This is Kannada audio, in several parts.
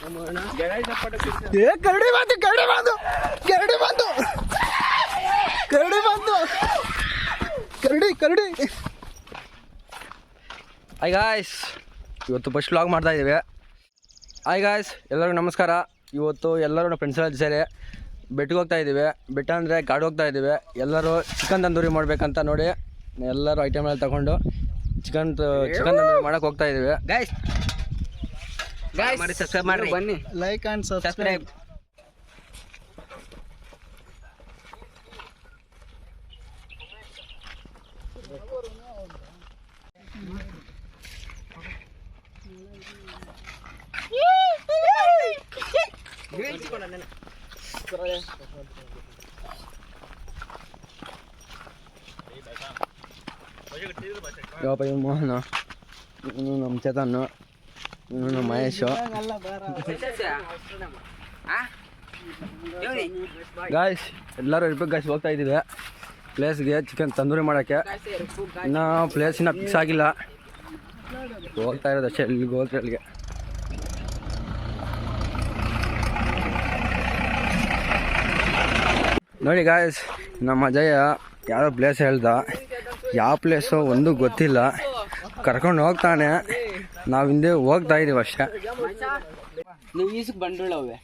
ಕರಡಿ ಬಂತು ಕರಡಿ ಬಂತು ಕರಡಿ ಬಂತು ಕರಡಿ ಬಂತು ಕರಡಿ ಕರಡಿ. ಹಾಯ್ ಗಾಯ್ಸ್, ಇವತ್ತು ಫಸ್ಟ್ ವ್ಲಾಗ್ ಮಾಡ್ತಾ ಇದ್ದೀವಿ. ಹಾಯ್ ಗಾಯ್ಸ್, ಎಲ್ಲರಿಗೂ ನಮಸ್ಕಾರ. ಇವತ್ತು ಎಲ್ಲರೂ ನಮ್ಮ ಫ್ರೆಂಡ್ಸ್ ಎಲ್ಲ ಸೇರಿ ಬೆಟ್ಟಿಗೆ ಹೋಗ್ತಾ ಇದ್ದೀವಿ. ಬೆಟ್ಟ ಅಂದರೆ ಗಾಡಿ ಹೋಗ್ತಾ ಇದ್ದೀವಿ. ಎಲ್ಲರೂ ಚಿಕನ್ ತಂದೂರಿ ಮಾಡಬೇಕಂತ ನೋಡಿ ಎಲ್ಲರೂ ಐಟಮ್ ಎಲ್ಲ ತಗೊಂಡು ಚಿಕನ್ ತಂದೂರಿ ಮಾಡೋಕೆ ಹೋಗ್ತಾ ಇದ್ದೀವಿ. ಗಾಯ್ಸ್ ಮಾಡಿ, ಸಬ್ಸ್ಕ್ರೈಬ್ ಮಾಡಿ, ಬನ್ನಿ, ಲೈಕ್ ಆ್ಯಂಡ್ ಸಬ್ಸ್ಕ್ರೈಬ್. ಇವಪ್ಪ ಇವ್ ಮೋಹನ, ಇವನು ನಮ್ಮ ಚೇತನ್, ಇವನು ನಮ್ಮ ಮಹೇಶು. ಗಾಯ್ಸ್ ಎಲ್ಲರೂ ಇರ್ಬೇಕು ಗಾಯ್ಸ್. ಹೋಗ್ತಾ ಇದ್ದೀವಿ ಪ್ಲೇಸ್ಗೆ ಚಿಕನ್ ತಂದೂರಿ ಮಾಡೋಕ್ಕೆ. ಇನ್ನೂ ಪ್ಲೇಸ್ ಇನ್ನೂ ಫಿಕ್ಸ್ ಆಗಿಲ್ಲ, ಹೋಗ್ತಾ ಇರೋದು ಅಷ್ಟೇ. ಎಲ್ಲಿಗೆ ಹೋದ್ರೆ ಅಲ್ಲಿಗೆ. ನೋಡಿ ಗಾಯ್ಸ್, ನಮ್ಮ ಅಜಯ ಯಾವುದೋ ಪ್ಲೇಸ್ ಹೇಳ್ದ. ಯಾವ ಪ್ಲೇಸು ಒಂದು ಗೊತ್ತಿಲ್ಲ, ಕರ್ಕೊಂಡು ಹೋಗ್ತಾನೆ. ನಾವು ಹಿಂದೆ ಹೋಗ್ತಾ ಇದೀವಿ ಅಷ್ಟೇ. ನೀವು ಈಸಕ್ಕೆ ಬಂಡೋಳವೆ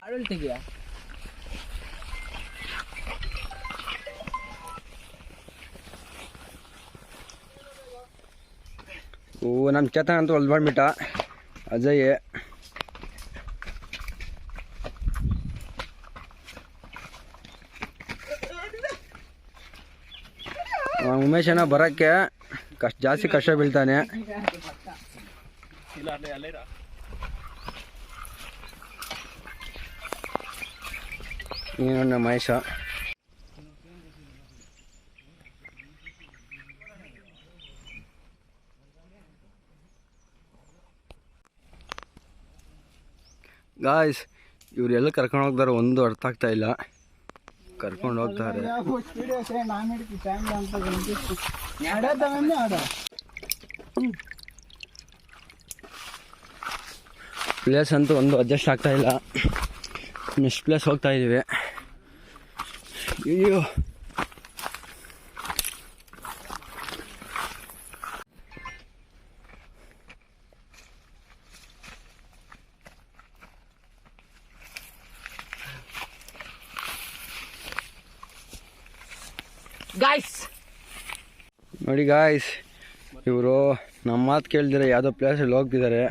ಆಡಲ್ ತೆಗಿಯ. ಓ, ನಮ್ಮ ಚೇತನ್ ಅಂತೂ ಹೊಲ್ದು ಬಂದ್ಬಿಟ್ಟ. ಅಜಯ್ ಉಮೇಶನ ಬರೋಕ್ಕೆ ಜಾಸ್ತಿ ಕಷ್ಟ ಬೀಳ್ತಾನೆ. ನೀನು ನಮ್ಮ ಮಹೇಶ. ಗಾಯ್ಸ್, ಇವರೆಲ್ಲ ಕರ್ಕೊಂಡು ಹೋಗ್ತಾರೆ, ಒಂದು ಅರ್ಥ ಆಗ್ತಾ ಇಲ್ಲ. ಕರ್ಕೊಂಡು ಹೋಗ್ತಾರೆ. ಪ್ಲೇಸ್ ಅಂತೂ ಒಂದು ಅಡ್ಜಸ್ಟ್ ಆಗ್ತಾ ಇಲ್ಲ. ನೆಕ್ಸ್ಟ್ ಪ್ಲೇಸ್ ಹೋಗ್ತಾ ಇದ್ದೀವಿ. ಅಯ್ಯೋ, ಗಾಯ್ಸ್ ನೋಡಿ ಗಾಯ್ಸ್, ಇವರು ನಮ್ಮ ಮಾತು ಕೇಳ್ದಿರ ಯಾವುದೋ ಪ್ಲೇಸಲ್ಲಿ ಹೋಗ್ತಿದ್ದಾರೆ.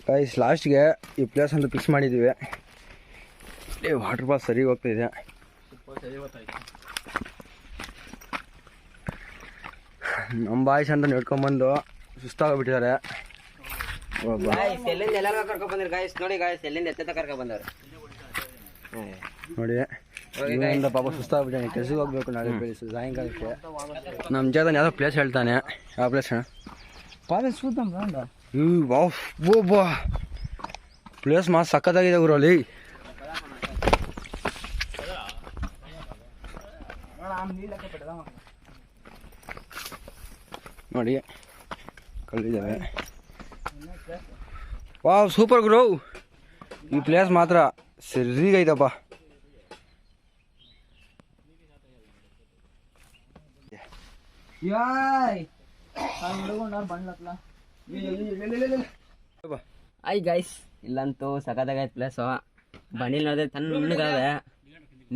ಗಾಯ್ಸ್, ಲಾಸ್ಟ್ಗೆ ಈ ಪ್ಲೇಸ್ ಅಂತ ಫಿಕ್ಸ್ ಮಾಡಿದ್ದೀವಿ. ವಾಟರ್ ಫಾಲ್ಸ್ ಸರಿ ಹೋಗ್ತಾಯಿದೆ. ನಮ್ಮ ಬಾಯ್ಸ್ ಅಂತ ನೋಡ್ಕೊಂಬಂದು ಸುಸ್ತಾಗೋಗ್ಬಿಟ್ಟಿದ್ದಾರೆ. ಎಲ್ಲಿಂದ ಎಲ್ಲರೂ ಕರ್ಕೊಂಡ್ ಬಂದ್ರಿ ಗಾಯ್ಸ್. ನೋಡಿ ಗಾಯ್ಸ್, ಎಲ್ಲಿಂದ ಎತ್ತ ಕರ್ಕೊಂಡ್ ಬಂದವ್ರು ನೋಡಿ. ಇವರಿಂದ ಪಾಪ ಸುಸ್ತಾಗ್ಬಿಟ್ಟಾನೆ, ಕೆಲ್ಸಕ್ಕೆ ಹೋಗ್ಬೇಕು ನಾಳೆ ಬೆಳೆಸು ಸಾಯಂಕಾಲಕ್ಕೆ. ನಮ್ಮ ಜೊತೆ ಯಾವುದೋ ಪ್ಲೇಸ್ ಹೇಳ್ತಾನೆ. ಯಾವ ಪ್ಲೇಸ್ ಅಣ್ಣ? ಬಾ ಪ್ಲೇಸ್ ಮಾತ್ರ ಸಖತ್ತಾಗಿದೆ ಊರಲ್ಲಿ. ನೋಡಿ ಕಲ್ಲಿದ್ದಾವೆ. ವಾವ್, ಸೂಪರ್ ಗುರು. ಈ ಪ್ಲೇಸ್ ಮಾತ್ರ ಸರಿಗೈತಪ್ಪ. ಆಯ್ ಗಾಯ್ಸ್, ಇಲ್ಲಂತೂ ಸಖತ್ತಾಗೈತೆ ಪ್ಲೇಸು. ಬಂಡಿಲ್ ನೋಡಿದ್ರೆ ತಣ್ಣಗಾವೆ.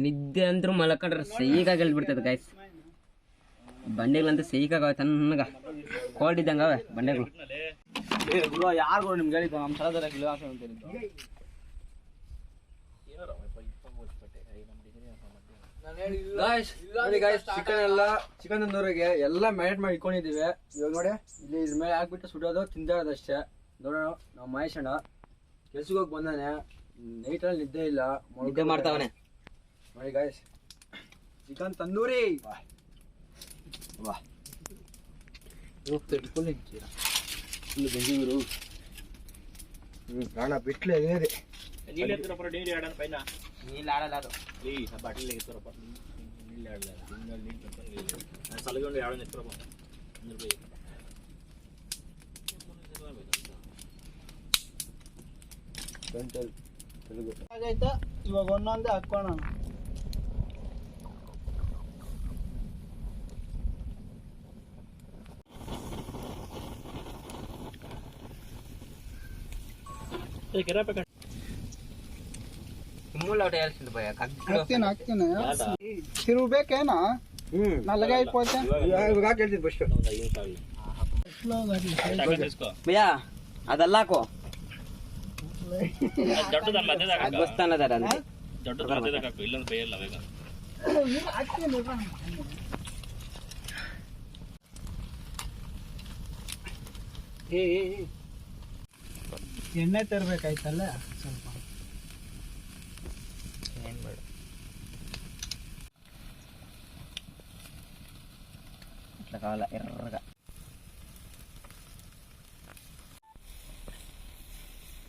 ನಿದ್ದೆ ಅಂದ್ರೂ ಮಲ್ಕೊಂಡ್ರೆ ಸೈಕಾಗಿ ಹೇಳ್ಬಿಡ್ತದೆ ಗಾಯ್ಸ್. ಬಂಡೆಗಳಂತೂ ಸೈಕಾಗವೆ, ತಣ್ಣಗ ಕೋಲ್ಡ್ ಇದ್ದಂಗೆ ಅವೆ ಬಂಡೆಗಳು. ಯಾರು ನಿಮ್ಗೆ ಹೇಳಿದ್ದು ನಮ್ಮ ಸ್ಥಳದಲ್ಲಿ ಚಿಕನ್ ತಂದೂರಿಗೆ ಎಲ್ಲ ಮ್ಯಾರಿನೇಟ್ ಮಾಡಿ ಇಟ್ಕೊಂಡಿದ್ದೀವಿ. ಇವಾಗ ನೋಡಿ, ಇಲ್ಲಿ ಇದ್ರ ಮೇಲೆ ಹಾಕ್ಬಿಟ್ಟು ಸುಡೋದು, ತಿಂದಾಡೋದಷ್ಟೇ. ನೋಡೋಣ, ನಾವು ಮಹೇಶಣ್ಣ ಕೆಲ್ಸಕ್ಕೆ ಹೋಗಿ ಬಂದಾನೆ. ನೈಟಲ್ಲಿ ನಿದ್ದೆ ಇಲ್ಲ, ನಿದ್ದೆ ಮಾಡ್ತಾವನೆ. ನೋಡಿ ಗಾಯ್ಸ್, ಚಿಕನ್ ತಂದೂರಿ. ಇಲ್ಲಿ ಬೆಂಗಳೂರು ಪ್ರಾಣ ಬಿಟ್ಲೆ ಅದೇ ನೀళ్ళు ఆడాలి ಅದು తెలుగు ಹಾಗೈತೆ ಇವಾಗ ಒಂದೊಂದೇ ಹಾಕೋಣ మూల ఒకటి వేయాల్సింది పోయా ಹಾಕ್ತೀನಿ ತಿರುಗಬೇಕೇನೋ ನಲ್ಲಗೆ అయిపోతే ಇವಾಗ ಕೇಳ್ತೀನಿ ಫಸ್ಟ್ భయ్యా ಅದಲ್ಲ ಹಾಕೋ ಅಗ್ವಸ್ಥಾನದಾರ ಅಂದ್ರೆ ಎಣ್ಣೆ ತರಬೇಕಾಯ್ತಲ್ಲ ಸ್ವಲ್ಪ ఇట్లా కావాలా ఎర్రగా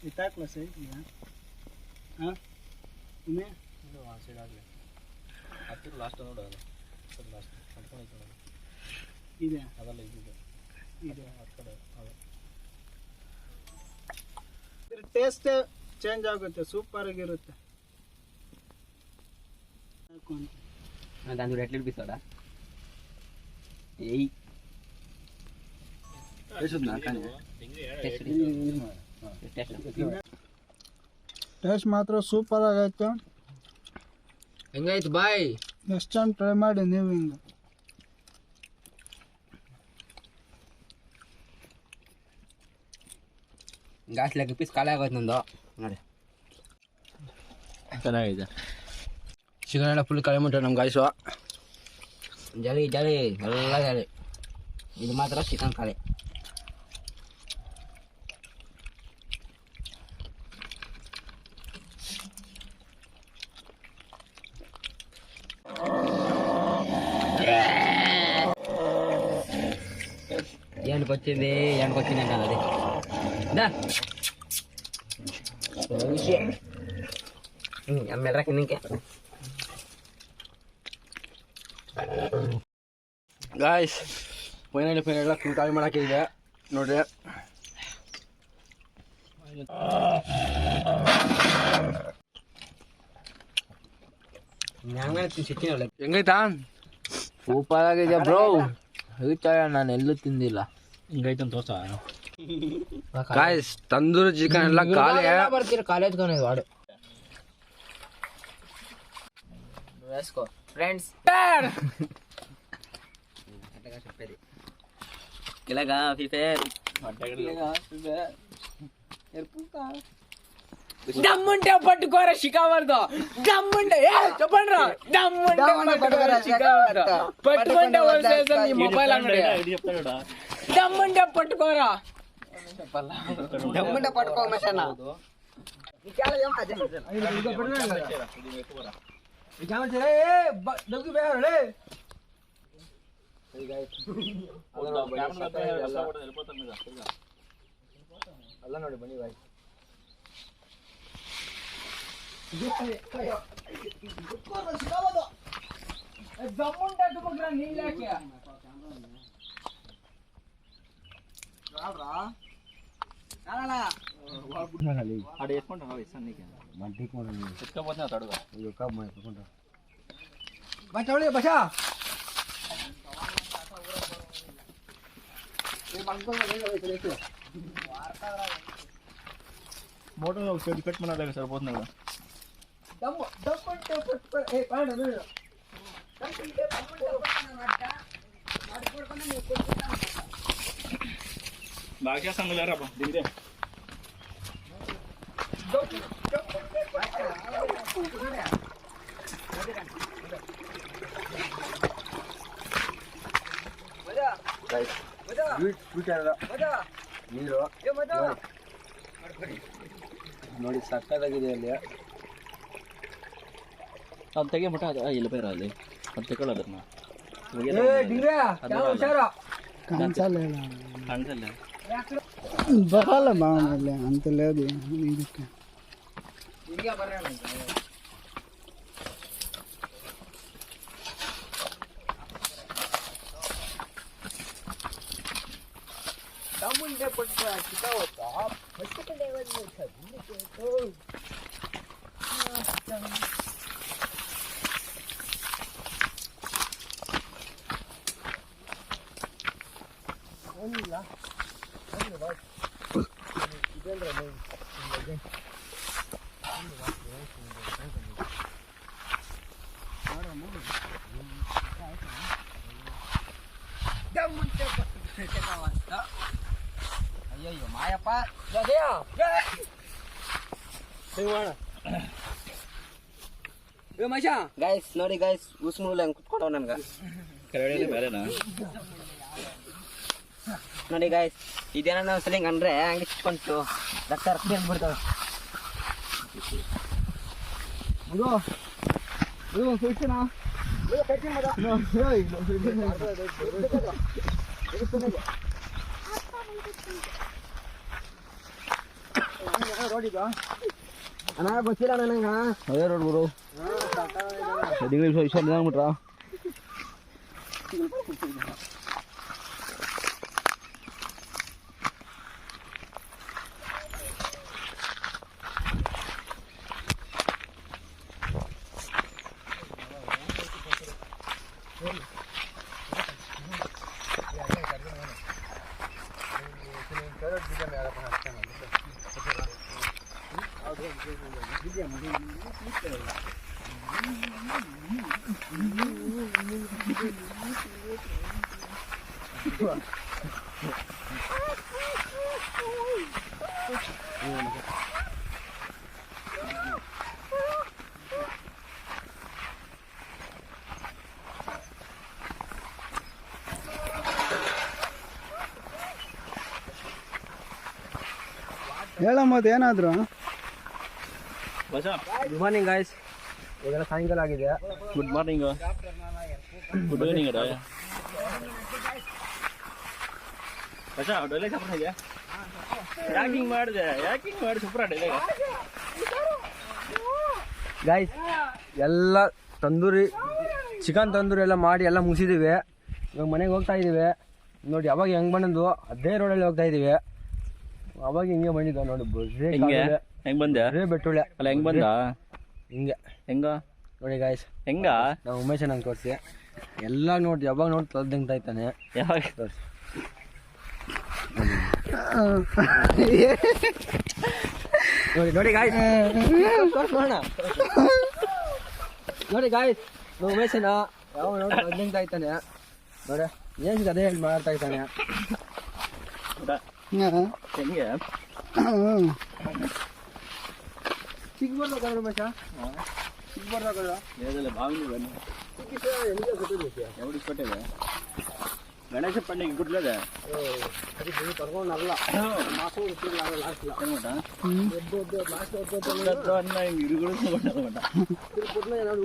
ಇತ್ತಾಕ್ಲ ಸೈಡ್ ಹಾಂ ಇನ್ನೇ ಇದೆ ಅದಲ್ಲ ಇದೆ ಇದ್ರ ಟೇಸ್ಟ್ ಚೇಂಜ್ ಆಗುತ್ತೆ ಸೂಪರ್ ಆಗಿರುತ್ತೆ దాని ఎట్లా వినిపిస్తాడా ఏయ్ ಟೇಸ್ಟ್ ಮಾತ್ರ ಸೂಪರ್ ಆಗೈತೆ ಹೆಂಗಾಯ್ತು ಬಾಯ್ ನೆಕ್ಸ್ಟ್ ಟೈಮ್ ಟ್ರೈ ಮಾಡಿ ನೀವು ಹಿಂಗೆ ಗ್ಯಾಸ್ ಲೆಗ್ ಪೀಸ್ ಖಾಲಿ ಆಗೋಯ್ತು ನಂದು ನೋಡಿ ಚೆನ್ನಾಗಿದೆ ಚಿಕನ್ ಎಲ್ಲ ಫುಲ್ ಕಳೆ ಮುಟ್ಟ ನಮ್ಮ ಗಾಯ್ಸು ಜಳಿ ಜಳಿ ಎಲ್ಲ ಜಳಿ ಇದು ಮಾತ್ರ ಚಿಕನ್ ಖಾಲಿ ఎండుకొచ్చింది ఎండుకొచ్చింది అంటారు అది ఎమ్మెల్రాకి ఇంకే ಗಾಯ್ಸ್ ಫೈನಲ್ ಫುಲ್ ಖಾಲಿ ಮಾಡೋಕೆ ಇದೆ ನೋಡ್ರಿ ಹೆಂಗೈತಾ ಸೂಪರ್ ಆಗಿದೆ ಬ್ರೋ ನಾನು ಎಲ್ಲೂ ತಿಂದಿಲ್ಲ ಹಿಂಗೈತೆ ಅಂತ ತೋರ್ಸ ಗಾಯ್ಸ್ ತಂದೂರಿ ಚಿಕನ್ ಎಲ್ಲ ಖಾಲಿ ಬರ್ತೀರ ಕಾಲೇಜ್ ವಾಡು వేసుకో ఫ్రెండ్స్ ఇలాగా ఫీఫేర్ దమ్ముంటే పట్టుకోరా షికావర్దో దమ్ముంటే చెప్పండి రా దమ్ముంటే పట్టుకోరా షికావర్దో పట్టుకుంటే వదిలేసాను ఈ మొబైల్ అంగడి దమ్ముంటే పట్టుకోరా దమ్ముంటే పట్టుకో మసన ಅಲ್ಲ ನೋಡಿ ಬನ್ನಿ ಬಾಯ್ బషా మోటో ఒకసారి కట్ మనాలి సరిపోతుంది కదా బాగా చేస్తాం దిగితే ನೀರು ನೋಡಿ ಸಕ್ಕದಾಗಿದೆ ಅಲ್ಲಿ ಅದು ತೆಗಿಬಿಟ್ಟ ಅದು ಇಲ್ಲಿ ಬೇರೆ ಅಲ್ಲಿ ಅದು ತಗೊಳ್ಳೋದನ್ನ ಹುಷಾರ ಕಾಣಿಸಲ್ಲ ಕಾಣಿಸಲ್ಲ. ಬರಲ್ಲ ಮಾಮೂಲಿ ಅಂತ లేదు ಇದಕ್ಕೆ ಅಯ್ಯೋ ಮಾಯಪ್ಪ ಗೈಸ್ ನೋಡಿ ಗೈಸ್ ಉಸ್ಮೂಲ ಕುತ್ಕೊಡವ್ ನನ್ಗ ನೋಡಿ ಗೈಸ್ ಇದೇನ ನಾವು ಸಲ ಅಂದ್ರೆ ಹಂಗೆ ಚಿಚ್ಕೊಂತು ರಕ್ತ ರಕ್ತ ಅಂದ್ಬಿಡ್ತಾವ. ಅಣ್ಣ ಗೊತ್ತಿಲ್ಲ ನನಗ ಅದೇ ರೋಡ್ ಗುರು ಇಂಗ್ಲೀಷ್ ಅಂದ್ಬಿಟ್ರ ಹೇಳಮ್ಮದು ಏನಾದ್ರು ಗುಡ್ ಮಾರ್ನಿಂಗ್ ಗಾಯ್ಸ್. ಇವಾಗೆಲ್ಲ ಸಾಯಂಕಾಲ ಆಗಿದೆ. ಗುಡ್ ಮಾರ್ನಿಂಗ್ ಗುಡ್ ಈವ್ನಿಂಗ್ ಯಾಕಿಂಗ್ ಮಾಡಿದೆ ಮಾಡಿ ಸೂಪರ್ ಗಾಯ್ಸ್ ಎಲ್ಲ ತಂದೂರಿ ಚಿಕನ್ ತಂದೂರಿ ಎಲ್ಲ ಮಾಡಿ ಎಲ್ಲ ಮುಗಿಸಿದ್ದೀವಿ. ಇವಾಗ ಮನೆಗೆ ಹೋಗ್ತಾ ಇದ್ದೀವಿ. ನೋಡಿ ಅವಾಗ ಹೆಂಗೆ ಬಂದದ್ದು ಅದೇ ರೋಡಲ್ಲಿ ಹೋಗ್ತಾ ಇದ್ದೀವಿ. ಅವಾಗ ಹಿಂಗೆ ಬಂದಿದ್ದ ನೋಡಿ ಹೆಂಗ್ ಬಂದೆ ಬೆಟ್ಟುಳ್ಳೆ ಅಲ್ಲ ಹೆಂಗ್ ಬಂದ ಹೆಂಗ ನೋಡಿ ಗಾಯ್ಸ್ ಹೆಂಗ ನಾವು ಉಮೇಶ್ ನಂಗೆ ತೋರಿಸಿ ಎಲ್ಲ ನೋಡಿ ಯಾವಾಗ ನೋಡಿ ತೊಳ್ದಂಗ್ತಾ ಇದ್ದಾನೆ. ಯಾವಾಗ ತೋರಿಸಿ ನೋಡಿ ಗಾಯ್ಸ್ ನೋಡಿ ಗಾಯ್ಸ್ ನಾವು ಉಮೇಶನ ಯಾವ ನೋಡಿ ತೊಳ್ದಂಗ್ತಾ ಇದ್ದಾನೆ ನೋಡಿ ಏನು ಅದೇ ಹೇಳಿ ಮಾಡ್ತಾ ಇದ್ದಾನೆ. ಹೆಂಗೆ ಸಿಗ್ಬಾರ್ದು ಉಮೇಶ ಸಿಗ್ಬಾರ್ದು ಗಣೇಶ ಪಂಡಿಗೆ ಗುಡ್ಲದೆ ಕರ್ಕೊಂಡಲ್ಲ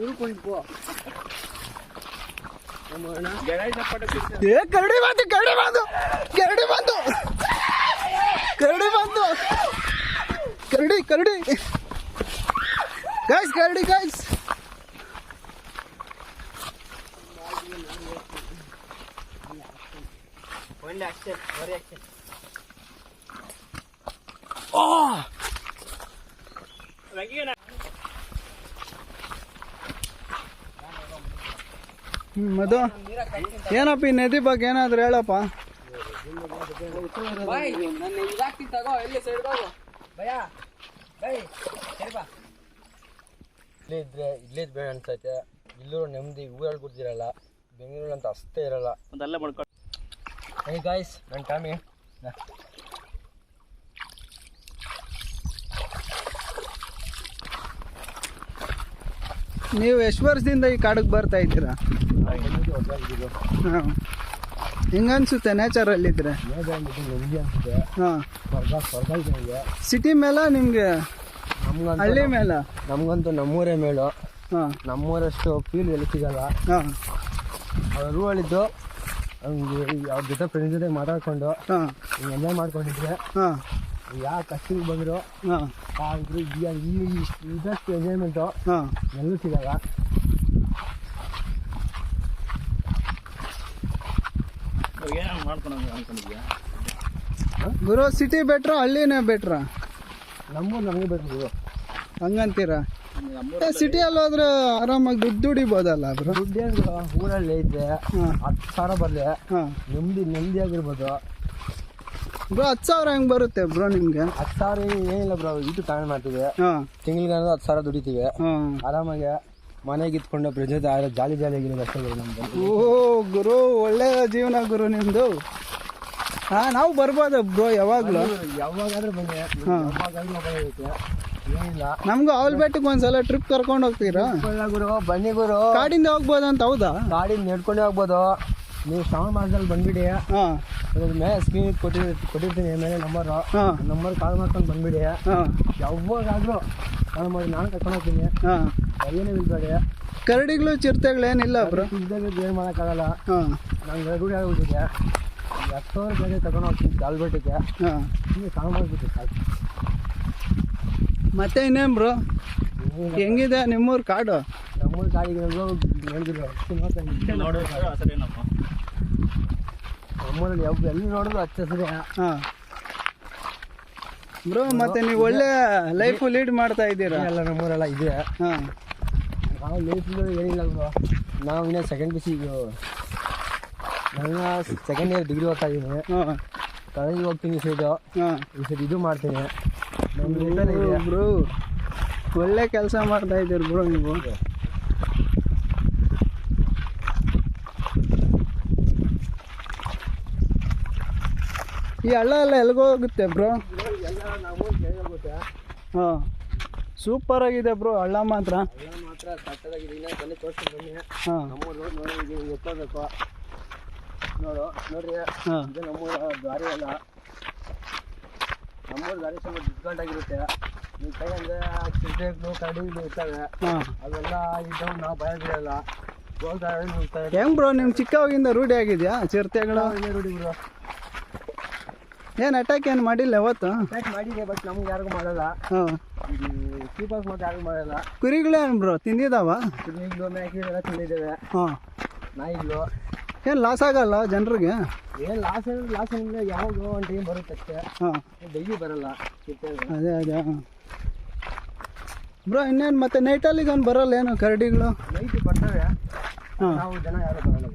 ಉಳ್ಕೊಂಡು ಗಣೇಶ ಪಂಡ ಕರಡಿ ಬಂತು ಕರಡಿ ಬಂತು ಕರಡಿ ಬಂತು ಕರಡಿ ಬಂತು ಕರಡಿ ಕರಡಿ ಗೈಸ್ ಕರಡಿ ಗೈಸ್ ಒಳ್ಳೆ ಆಕ್ಷನ್ ಬರೀ ಆಕ್ಷನ್. ಮಧು ಏನಪ್ಪ ಈ ನದಿ ಬಗ್ಗೆ ಏನಾದ್ರು ಹೇಳಪ್ಪ. ಇಲ್ಲೇ ಬೇಡ ಅನ್ಸೈತೆ. ಇಲ್ಲೂ ನೆಮ್ಮದಿ ಊರಲ್ಲಿ ಕೂತಿರಲ್ಲ. ಬೆಂಗಳೂರಲ್ಲಿ ಅಂತ ಅಷ್ಟೇ ಇರಲ್ಲ. ಅದೆಲ್ಲ ಮಾಡ್ಕೊಂಡು ಹೇ ಗಾಯ್ಸ್ ನನ್ನ ಟಾಮಿ ನೀವು ಎಷ್ಟು ವರ್ಷದಿಂದ ಈ ಕಾಡಿಗೆ ಬರ್ತಾ ಇದ್ದೀರಾ? ಹಾಂ ಹೆಂಗನ್ಸುತ್ತೆ ನೇಚರಲ್ಲಿದ್ದರೆ? ನೆಮ್ಮದಿ ಅನ್ಸುತ್ತೆ. ಹಾಂ ಸ್ವರ್ಗ ಇದೆ. ಸಿಟಿ ಮೇಲೆ ನಿಮಗೆ ಹಳ್ಳಿ ಮೇಲೆ? ನಮಗಂತೂ ನಮ್ಮೂರೇ ಮೇಲು. ಹಾಂ ನಮ್ಮೂರಷ್ಟು ಫೀಲ್ ಎಲ್ಲಿ ಸಿಗಲ್ಲ. ಹಾಂ ರೂವಲ್ಲಿದ್ದು ಹಂಗೆ ಅವ್ರ ಜೊತೆ ಫ್ರೆಂಡ್ಸ್ ಜೊತೆ ಮಾತಾಡ್ಕೊಂಡು ಹಾಂ ಹಿಂಗೆ ಎಂಜಾಯ್ ಮಾಡ್ಕೊಂಡಿದ್ರೆ ಹಾಂ ಯಾವ ಕಷ್ಟಕ್ಕೆ ಬಂದರು ಹಾಂ ಇದಷ್ಟು ಎಂಜಾಯ್ಮೆಂಟು ಹಾಂ ಎಲ್ಲೂ ಸಿಗಲ್ಲ. ಗುರು ಸಿಟಿ ಬೆಟ್ರಾ ಹಳ್ಳಿನೇ ಬೆಟ್ರಾ? ನಮ್ಮೂರು ನಮಗೆ ಬೇಕು ಹಂಗಂತೀರಾ? ಸಿಟಿಯಲ್ಲಿ ಹೋದ್ರೆ ಆರಾಮಾಗಿ ದುಡ್ಡು ದುಡಿಬೋದಲ್ಲ ಬ್ರೋ? ದುಡ್ಡೇನು ಊರಲ್ಲಿ ಐತೆ, ಹಾಂ 10,000 ಬರಲಿ, ಹಾಂ ನೆಮ್ಮದಿಯಾಗಿರ್ಬೋದು. ಬ್ರೋ 10,000 ಹೆಂಗೆ ಬರುತ್ತೆ ಬ್ರೋ ನಿಮಗೆ? 10,000 ಏನಿಲ್ಲ ಬ್ರೋ, ಇದು ಕಾರಣ ಮಾಡ್ತೀವಿ. ಹಾಂ ತಿಂಗಳಿಗೆ 10,000 ದುಡಿತೀವಿ. ಹಾಂ ಆರಾಮಾಗಿ ಮನೆಗೆ ಇತ್ಕೊಂಡು ಫ್ರೆಂಡ್ ಜೊತೆ ಜಾಲಿಯಾಗಿರೋದು ಅಷ್ಟೇ ಗುರು ನಮ್ದು. ಓ ಗುರು, ಒಳ್ಳೆ ಜೀವನ ಗುರು ನಿಮ್ಮದು. ಹಾಂ ನಾವು ಬರ್ಬೋದು ಬ್ರೋ ಯಾವಾಗಲೂ? ಯಾವಾಗಾದ್ರೂ ಬನ್ನಿ, ಹಾಂ ಯಾವಾಗಾದ್ರೂ ಹೋಗೋದೈತೆ, ಏನಿಲ್ಲ. ನಮಗೂ ಅವಲ್ ಬೆಟ್ಟಕ್ಕೆ ಒಂದ್ಸಲ ಟ್ರಿಪ್ ಕರ್ಕೊಂಡು ಹೋಗ್ತೀರಾ? ಒಳ್ಳೆ ಗುರು, ಬನ್ನಿ ಗುರು. ಕಾಡಿಂದ ಹೋಗ್ಬೋದಂತ? ಹೌದಾ? ಗಾಡಿ ನಡ್ಕೊಂಡೇ ಹೋಗ್ಬೋದು. ನೀವು ಶ್ರಾವಣ ಮಾಸದಲ್ಲಿ ಬಂದ್ಬಿಡಿ. ಹಾಂ ಮೇಲೆ ಸ್ಕ್ರೀನ್ ಕೊಟ್ಟಿರ್ತೀನಿ ಮೇಲೆ ನಂಬರು. ಹಾಂ ನಂಬರ್ ಕಾಲ್ ಮಾಡ್ಕೊಂಡು ಬಂದ್ಬಿಡಿ. ಹಾಂ ಯಾವಾಗಾದ್ರೂ ಕಾಲ್ ಮಾಡಿ ನಾನು ಕರ್ಕೊಂಡು ಹೋಗ್ತೀನಿ. ಹಾಂ ಏನೇ ಇಲ್ಬೇಡಿ. ಕರಡಿಗಳು ಚಿರತೆಗಳೇನಿಲ್ಲ ಬ್ರೋ? ಏನು ಮಾಡೋಕ್ಕಾಗಲ್ಲ. ಹಾಂ ನಂಗೆ ರೂಢಿ ಆಗಿಬಿಟ್ಟಿದೆ. 10,000 ಬೇರೆ ತಗೊಂಡು ಹೋಗ್ತೀನಿ ಕಾಲ್ಬೆಟ್ಟಿಗೆ. ಹಾಂ ಹಿಂಗೆ ಕಾಲ್ ಮಾಡಿಬಿಟ್ಟು ಸಾಕು. ಮತ್ತೆ ಇನ್ನೇನು ಬ್ರೋ, ಹೆಂಗಿದೆ ನಿಮ್ಮೂರು ಕಾಡು? ನಮ್ಮೂರು ಗಾಡಿಗೆ ಹೇಳಿದ್ರು ನಮ್ಮೂರಲ್ಲಿ ಎಲ್ಲಿ ನೋಡಿದ್ರು ಹಚ್ಚ ಹಸಿರೇ. ಹಾಂ ಬ್ರೋ, ಮತ್ತೆ ನೀವು ಒಳ್ಳೆ ಲೈಫು ಲೀಡ್ ಮಾಡ್ತಾ ಇದ್ದೀರಾ? ಎಲ್ಲ ನಮ್ಮೂರೆಲ್ಲ ಇದೆ. ಹಾಂ ನಾವು ಲೈಫಲ್ಲಿ ಏನಿಲ್ಲ ಬ್ರೋ, ನಾವು ಇನ್ನೂ ಸೆಕೆಂಡ್ ಪಿ.ಸಿ. ನನ್ನ ಸೆಕೆಂಡ್ ಇಯರ್ ಡಿಗ್ರಿ ಓದ್ತಾ ಇದ್ದೀನಿ. ಹಾಂ ಕಾಲೇಜಿಗೆ ಹೋಗ್ತೀನಿ ಈ ಸೈಡು. ಹಾಂ ಈ ಸೈಡ್ ಇದು ಮಾಡ್ತೀನಿ. ನಮ್ಮ ಲೈಫಲ್ಲಿ ಇದೆ. ಬ್ರೋ ಒಳ್ಳೆ ಕೆಲಸ ಮಾಡ್ತಾ ಇದ್ದೀರಿ ಬ್ರೋ ನೀವು. ಈ ಹಳ್ಳ ಎಲ್ಲ ಎಲ್ಗೋಗುತ್ತೆ ಬ್ರೋ? ಹಾಂ ಸೂಪರ್ ಆಗಿದೆ ಬ್ರೋ ಹಳ್ಳ ಮಾತ್ರ. ಮಾತ್ರ ಸಕ್ಕತ್ತಾಗಿದೆ. ಇನ್ನೂ ಬನ್ನಿ ತೋರಿಸ್ತೀನಿ ಬನ್ನಿ. ಹಾಂ ನಮ್ಮೂರು ನೋಡಿ, ಈಗ ಎತ್ತೋಬೇಕು ನೋಡ್ರಿ. ಹಾಂ ಇದು ನಮ್ಮೂರ ದಾರಿ ಅಲ್ಲ. ನಮ್ಮೂರು ದಾರಿ ಸ್ವಲ್ಪ ಡಿಫಿಕಲ್ಟಾಗಿರುತ್ತೆ. ನೀವು ಕೈ ಅಂದರೆ ಚಿಂತೆಗಳು ಕರಡಿಗಳು ಇರ್ತವೆ, ಹಾಂ ಅವೆಲ್ಲ ಇದ್ದಾವೆ. ನಾವು ಭಯ ಬೀಳಲ್ಲ. ಹೋಗ್ತಾ ಇರ್ತಾರೆ. ಹೆಂಗ್ ಬ್ರೋ ನಿಮ್ಮ ಚಿಕ್ಕವಾಗಿಂದ ರೂಢಿ ಆಗಿದೆಯಾ ಚಿರತೆಗಳು? ರೂಢಿ ಬಿಡು. ಏನು ಅಟ್ಯಾಕ್ ಏನು ಮಾಡಿಲ್ಲ ಯಾವತ್ತು? ಅಟ್ಯಾಕ್ ಮಾಡಿದೆ, ಬಟ್ ನಮ್ಗೆ ಯಾರಿಗೂ ಮಾಡಲ್ಲ. ಹಾಂ ಕೀಪರ್ಸ್ ಮಾತ್ರ ಯಾರಿಗೂ ಮಾಡಲ್ಲ. ಕುರಿಗಳೇನು ಬ್ರೋ ತಿಂದಿದ್ದಾವ? ಕುರಿಗಳು ಮೇಕೆಗಳೆಲ್ಲ ತಿಂದಿದ್ದೇವೆ. ಹಾಂ ನಾಯಿಗಳು ಏನು ಲಾಸ್ ಆಗಲ್ಲ ಜನರಿಗೆ? ಏನು ಲಾಸ್ ಏನಿಲ್ಲ. ಯಾವಾಗ ಒಂದು ಟೈಮ್ ಬರುತ್ತೆ ಅಷ್ಟೇ, ಹಾಂ ಡೈಲಿ ಬರಲ್ಲ. ಅದೇ ಹಾಂ ಬ್ರೋ. ಇನ್ನೇನು ಮತ್ತೆ ನೈಟಲ್ಲಿ ಏನು ಬರಲ್ಲ ಏನು ಕರಡಿಗಳು? ನೈಟ್ ಬರ್ತವೆ, ಹಾಂ ನಾವು ಜನ ಯಾರು ಬರಲ್ಲ.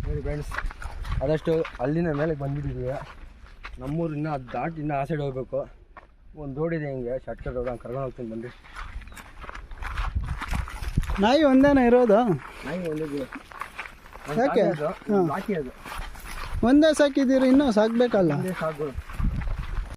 ನೋಡಿ ಫ್ರೆಂಡ್ಸ್, ಆದಷ್ಟು ಅಲ್ಲಿನ ಮೇಲೆ ಬಂದ್ಬಿಟ್ಟಿದ್ದೀವಿ. ನಮ್ಮೂರು ಇನ್ನೂ ಅದು ದಾಟಿ ಇನ್ನೂ ಆ ಸೈಡ್ ಹೋಗ್ಬೇಕು. ಒಂದು ರೋಡ್ ಇದೆ, ಹಿಂಗೆ ಶಾರ್ಟ್ಕಟ್ ರೋಡ್. ಕರ್ಕೊಂಡು ಹೋಗ್ತೀನಿ ಬನ್ನಿ. ನಾಯಿ ಒಂದೇನ ಇರೋದು? ನಾಯಿ ಒಂದಿದ್ದೀವಿ. ಯಾಕೆ? ಬಾಕಿ ಅದು ಒಂದೇ ಸಾಕಿದ್ದೀರಿ, ಇನ್ನೂ ಸಾಕ್ಬೇಕಲ್ಲ? ಒಂದೇ ಸಾಕು.